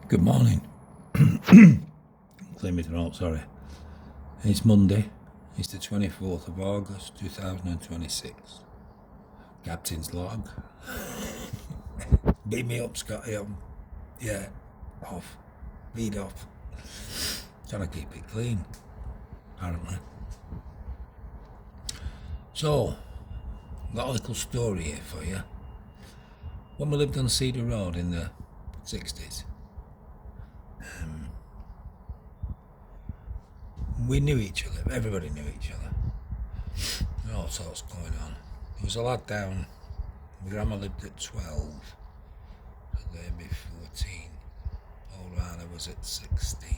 Good morning. Clear my throat, sorry. It's Monday. It's the 24th of August 2026. Captain's log. Beat me up, Scotty. Yeah, off. Beat off. Trying to keep it clean, apparently. So, got a little story here for you. When we lived on Cedar Road in the 60s, we knew each other. Everybody knew each other. All sorts going on. There was a lad down. My grandma lived at 12. They'd be 14. Old Rana was at 16,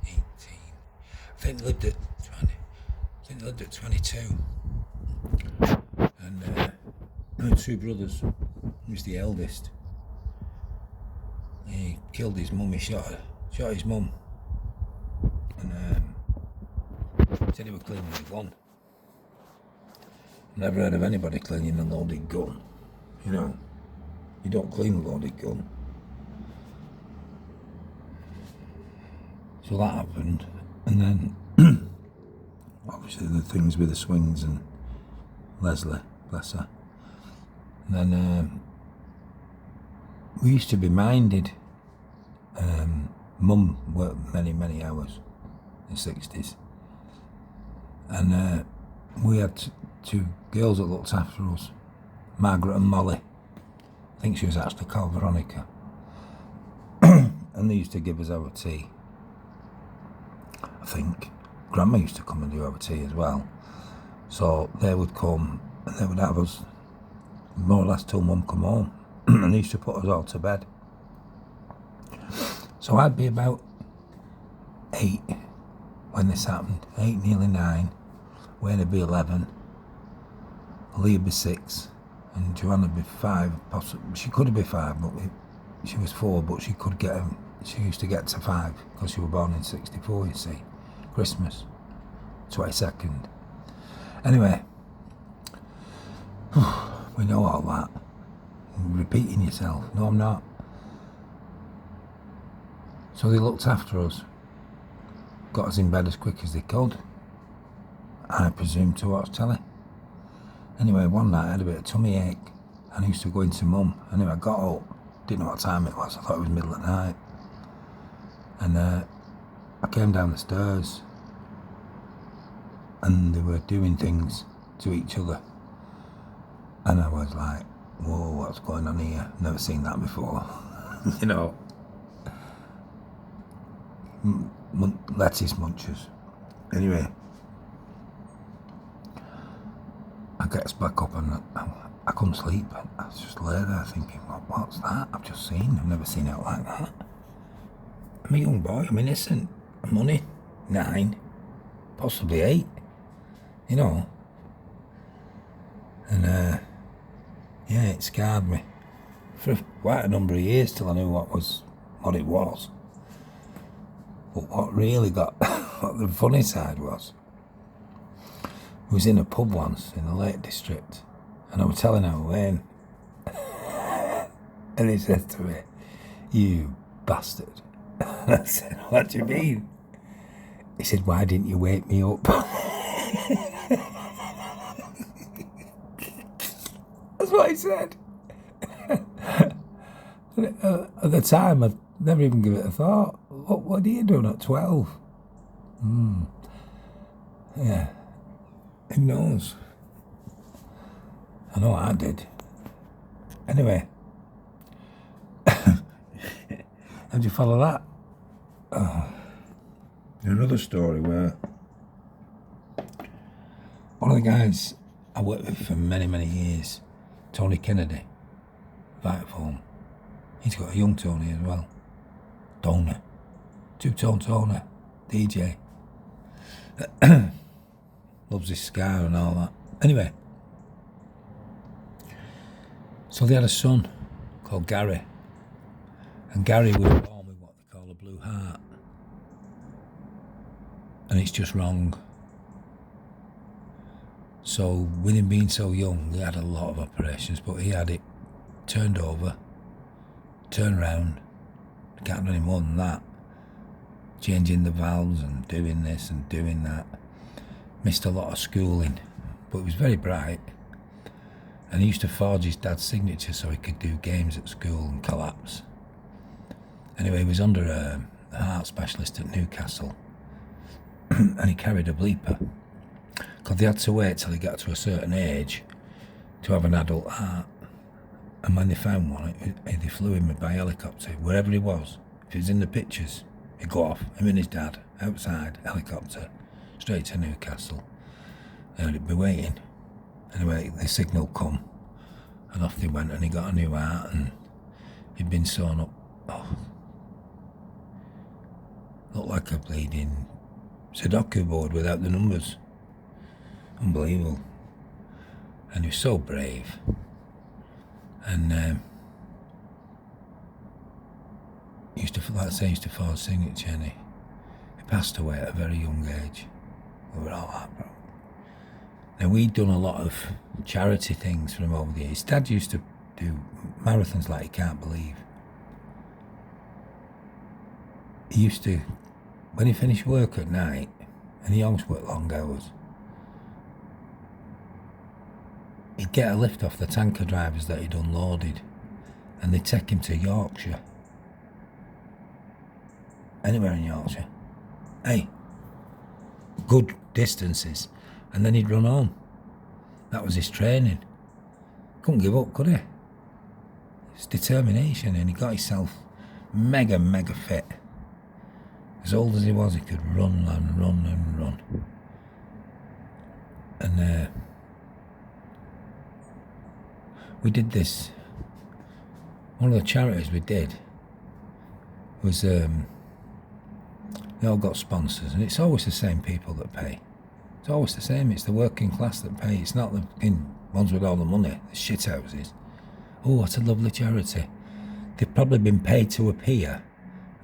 18. I think they lived at 20. I think they lived at 22. And I had two brothers. He was the eldest. He killed his mum. He shot his mum. And said he was cleaning a gun. Never heard of anybody cleaning a loaded gun. You know, you don't clean a loaded gun. So that happened, and then obviously the things with the swings and Leslie, bless her. And then we used to be minded. Mum worked many hours in the 60s, and we had two girls that looked after us, Margaret and Molly. I think she was actually called Veronica. And they used to give us our tea. I think Grandma used to come and do our tea as well. So they would come and they would have us more or less till Mum come home. And they used to put us all to bed. So I'd be about 8 when this happened. 8, nearly 9. Wayne would be 11. Lee would be 6. And Joanna would be 5. Possibly. She could have been 5, but she was 4, but she could get him. She used to get to 5 because she was born in 64, you see. Christmas. 22nd. Anyway. We know all that. You're repeating yourself. No, I'm not. So they looked after us. Got us in bed as quick as they could. I presume to watch telly. Anyway, one night I had a bit of tummy ache and I used to go into Mum. Anyway, I got up, didn't know what time it was, I thought it was middle of the night. And I came down the stairs and they were doing things to each other. And I was like, whoa, what's going on here? Never seen that before. You know. Lettuce munchers. Anyway. I gets back up and I couldn't sleep. I was just lay there thinking, what's that? I've just seen. I've never seen it like that. I'm a young boy. I'm innocent. I'm only 9, possibly 8. You know. And yeah, it scarred me for quite a number of years till I knew what it was. But what really got what the funny side was in a pub once in the Lake District, and I was telling her Wayne, and he said to me, "You bastard." And I said, "What do you mean?" He said, "Why didn't you wake me up?" That's what he said. At the time, I'd never even give it a thought. What are you doing at 12? Yeah. Who knows? I know I did. Anyway. How'd you follow that? Another story where one of the guys I worked with for many years, Tony Kennedy, Vitafoam, he's got a young Tony as well. Toner. Two-tone toner. DJ. Loves his scar and all that. Anyway. So they had a son called Gary. And Gary was born with what they call a blue heart. And it's just wrong. So with him being so young, he had a lot of operations, but he had it turned over, turned round, Can't do any more than that. Changing the valves and doing this and doing that. Missed a lot of schooling, but he was very bright. And he used to forge his dad's signature so he could do games at school and collapse. Anyway, he was under a heart specialist at Newcastle. And he carried a bleeper. Because they had to wait till he got to a certain age to have an adult heart. And when they found one, they flew him by helicopter, wherever he was. If he was in the pictures, he'd go off, him and his dad, outside, helicopter, straight to Newcastle. And he'd be waiting. Anyway, the signal come, and off they went, and he got a new heart, and he'd been sewn up. Oh, looked like a bleeding Sudoku board without the numbers. Unbelievable. And he was so brave. And he used to forge signature, and he passed away at a very young age. We were all heartbroken. Now, we'd done a lot of charity things for him over the years. His dad used to do marathons like you can't believe. He used to, when he finished work at night, and he always worked long hours, he'd get a lift off the tanker drivers that he'd unloaded, and they'd take him to Yorkshire. Anywhere in Yorkshire. Hey, good distances. And then he'd run home. That was his training. Couldn't give up, could he? It's determination, and he got himself mega fit. As old as he was, he could run and run and run. And we did this. One of the charities we did was they all got sponsors, and it's always the same people that pay. It's always the same. It's the working class that pay. It's not the ones with all the money, the shit houses. Oh, what a lovely charity. They've probably been paid to appear,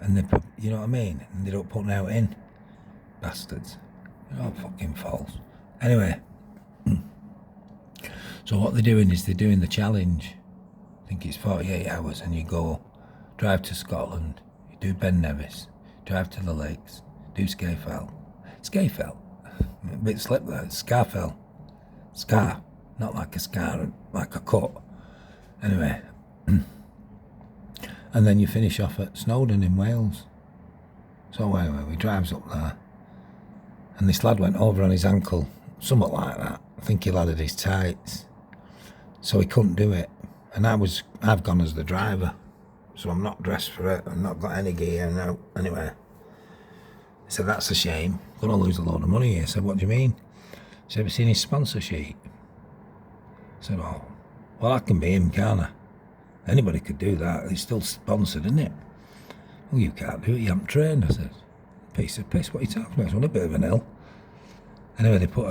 and you know what I mean? And they don't put out in. Bastards. They're all fucking false. Anyway, so what they're doing is they're doing the challenge. I think it's 48 hours, and you go, drive to Scotland, you do Ben Nevis, drive to the lakes, do Scafell. A bit slip there, Scarfell. Scar, not like a scar, like a cut. Anyway, and then you finish off at Snowdon in Wales. So anyway, we drives up there, and this lad went over on his ankle, somewhat like that. I think he ladded his tights, so he couldn't do it. And I've gone as the driver, so I'm not dressed for it. I've not got any gear now. Anyway. I said, that's a shame. Going to lose a load of money here. I said, what do you mean? He said, have you seen his sponsor sheet? I said, oh, well, I can be him, can't I? Anybody could do that. He's still sponsored, isn't it? Well, you can't do it. You haven't trained. I said, piece of piss. What are you talking about? It's only a bit of an ill. Anyway, they put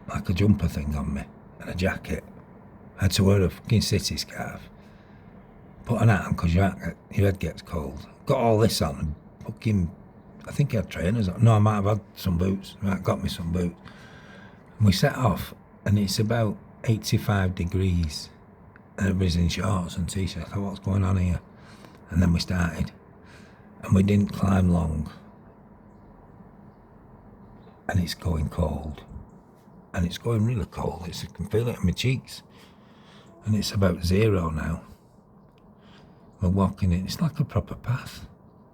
like a jumper thing on me and a jacket. I had to wear a fucking city scarf. Put an hat on because your head gets cold. Got all this on and fucking... I think he had trainers on. No, I might have had some boots. He might have got me some boots. And we set off, and it's about 85 degrees. And everybody's in shorts and t-shirts. I thought, what's going on here? And then we started. And we didn't climb long. And it's going cold. And it's going really cold. I can feel it in my cheeks. And it's about 0 now. We're walking in. It's like a proper path.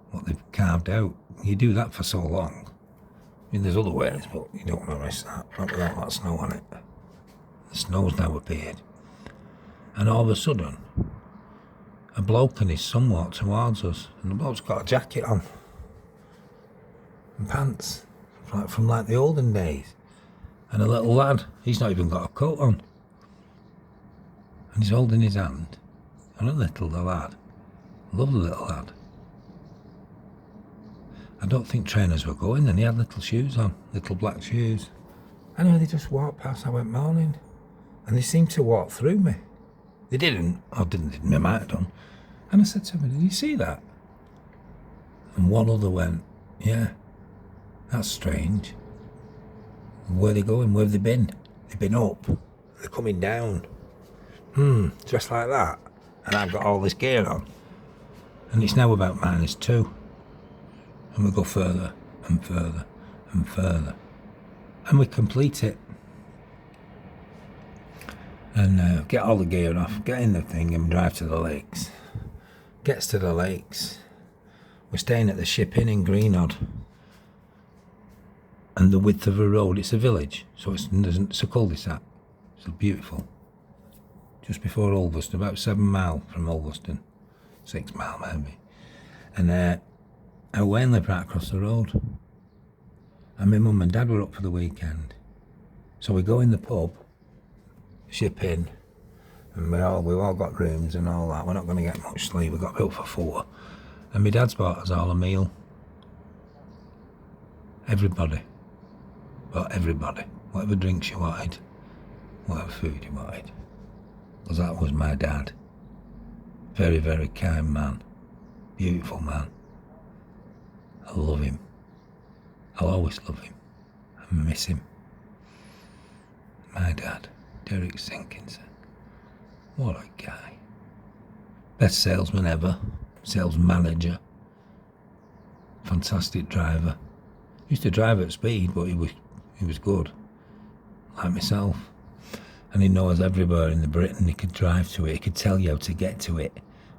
What they've carved out. You do that for so long. I mean, there's other ways, but you don't want to risk that. Not without that snow on it. The snow's now appeared. And all of a sudden, a bloke and his son walked towards us, and the bloke's got a jacket on. And pants. From the olden days. And a little lad, he's not even got a coat on. And he's holding his hand. And the lad. Lovely little lad. I don't think trainers were going then. He had little shoes on, little black shoes. Anyway, they just walked past. I went, morning. And they seemed to walk through me. They didn't. Or didn't. They might have done. And I said to them, did you see that? And one other went, yeah, that's strange. Where are they going? Where have they been? They've been up. They're coming down. Just like that. And I've got all this gear on. And it's now about -2. And we go further and further and further. And we complete it. And get all the gear off, get in the thing and drive to the lakes. Gets to the lakes. We're staying at the Ship Inn in Greenodd. And the width of the road, it's a village, so it's a cul-de-sac. It's beautiful. Just before Ulverston, about 7 mile from Ulverston. 6 mile maybe. And our Wainley right across the road. And my mum and dad were up for the weekend. So we go in the pub, Ship Inn, and we've all got rooms and all that. We're not going to get much sleep. We got up for 4. And my dad's bought us all a meal. Everybody. But everybody. Whatever drinks you wanted. Whatever food you wanted. Because that was my dad. Very, very kind man. Beautiful man. I love him. I'll always love him. I miss him. My dad, Derek Sinkinson. What a guy. Best salesman ever. Sales manager. Fantastic driver. Used to drive at speed, but he was good. Like myself. And he knows everywhere in the Britain. He could drive to it. He could tell you how to get to it.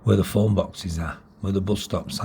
Where the phone boxes are. Where the bus stops are.